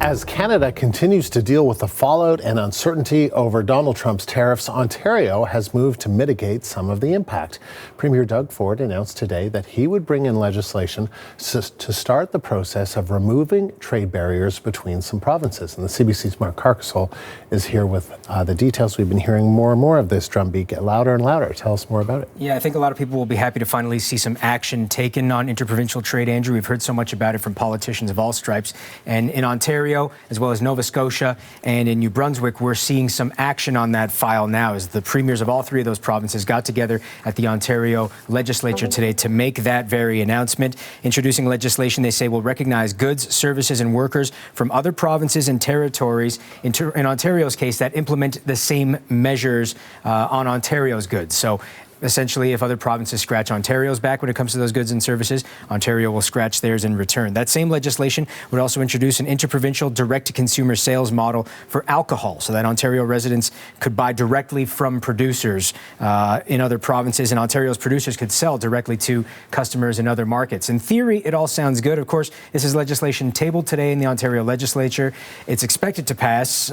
As Canada continues to deal with the fallout and uncertainty over Donald Trump's tariffs, Ontario has moved to mitigate some of the impact. Premier Doug Ford announced today that he would bring in legislation to start the process of removing trade barriers between some provinces. And the CBC's Mark Carcassole is here with the details. We've been hearing more and more of this drumbeat get louder and louder. Tell us more about it. Yeah, I think a lot of people will be happy to finally see some action taken on interprovincial trade, Andrew. We've heard so much about it from politicians of all stripes. And in Ontario, as well as Nova Scotia and in New Brunswick, we're seeing some action on that file now as the premiers of all three of those provinces got together at the Ontario legislature today to make that very announcement. Introducing legislation they say will recognize goods, services and workers from other provinces and territories, in Ontario's case, that implement the same measures on Ontario's goods. So essentially, if other provinces scratch Ontario's back when it comes to those goods and services, Ontario will scratch theirs in return. That same legislation would also introduce an interprovincial direct-to-consumer sales model for alcohol so that Ontario residents could buy directly from producers in other provinces, and Ontario's producers could sell directly to customers in other markets. In theory, it all sounds good. Of course, this is legislation tabled today in the Ontario legislature. It's expected to pass.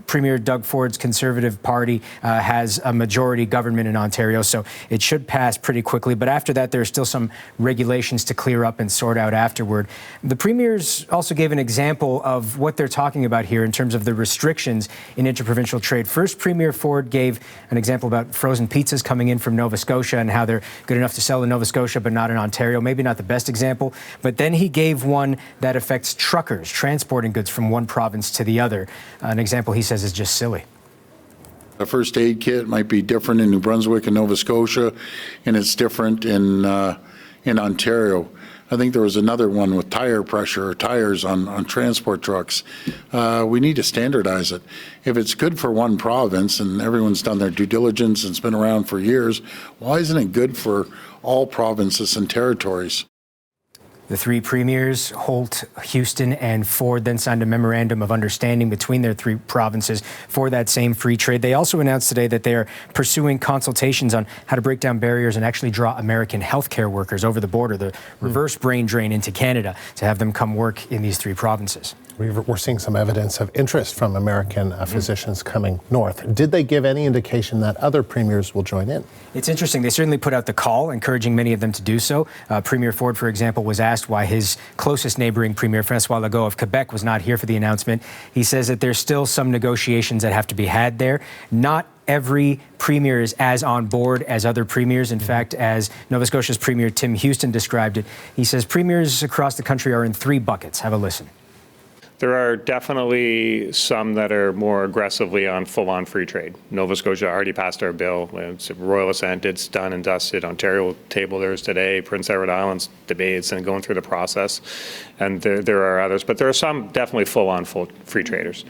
Premier Doug Ford's Conservative Party has a majority government in Ontario, so it should pass pretty quickly. But after that, there are still some regulations to clear up and sort out afterward. The premiers also gave an example of what they're talking about here in terms of the restrictions in interprovincial trade. First, Premier Ford gave an example about frozen pizzas coming in from Nova Scotia and how they're good enough to sell in Nova Scotia but not in Ontario. Maybe not the best example, but then he gave one that affects truckers transporting goods from one province to the other. An example he says is just silly. A first aid kit might be different in New Brunswick and Nova Scotia, and it's different in Ontario. I think there was another one with tire pressure or tires on transport trucks. We need to standardize it. If it's good for one province and everyone's done their due diligence and it's been around for years, why isn't it good for all provinces and territories? The three premiers, Holt, Houston, and Ford, then signed a memorandum of understanding between their three provinces for that same free trade. They also announced today that they are pursuing consultations on how to break down barriers and actually draw American healthcare workers over the border, the reverse brain drain into Canada, to have them come work in these three provinces. We're seeing some evidence of interest from American physicians coming north. Did they give any indication that other premiers will join in? It's interesting. They certainly put out the call, encouraging many of them to do so. Premier Ford, for example, was asked why his closest neighboring premier, Francois Legault of Quebec, was not here for the announcement. He says that there's still some negotiations that have to be had there. Not every premier is as on board as other premiers. In fact, as Nova Scotia's Premier Tim Houston described it, he says premiers across the country are in three buckets. Have a listen. There are definitely some that are more aggressively on full-on free trade. Nova Scotia already passed our bill. It's a royal assent. It's done and dusted. Ontario will table theirs today. Prince Edward Island's debates and going through the process. And there are others, but there are some definitely full free traders.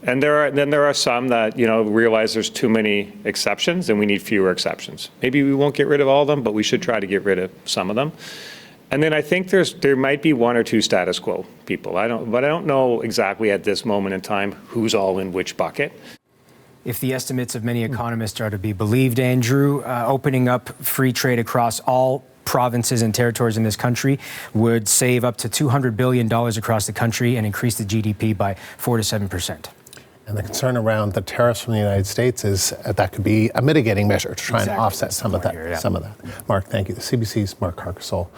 And there are some that, realize there's too many exceptions and we need fewer exceptions. Maybe we won't get rid of all of them, but we should try to get rid of some of them. And then I think there might be one or two status quo people. I don't know exactly at this moment in time who's all in which bucket. If the estimates of many economists are to be believed, Andrew, opening up free trade across all provinces and territories in this country would save up to $200 billion across the country and increase the GDP by 4 to 7%. And the concern around the tariffs from the United States is that could be a mitigating measure to try and offset some of that. Mark, thank you. The CBC's Mark Carcassole.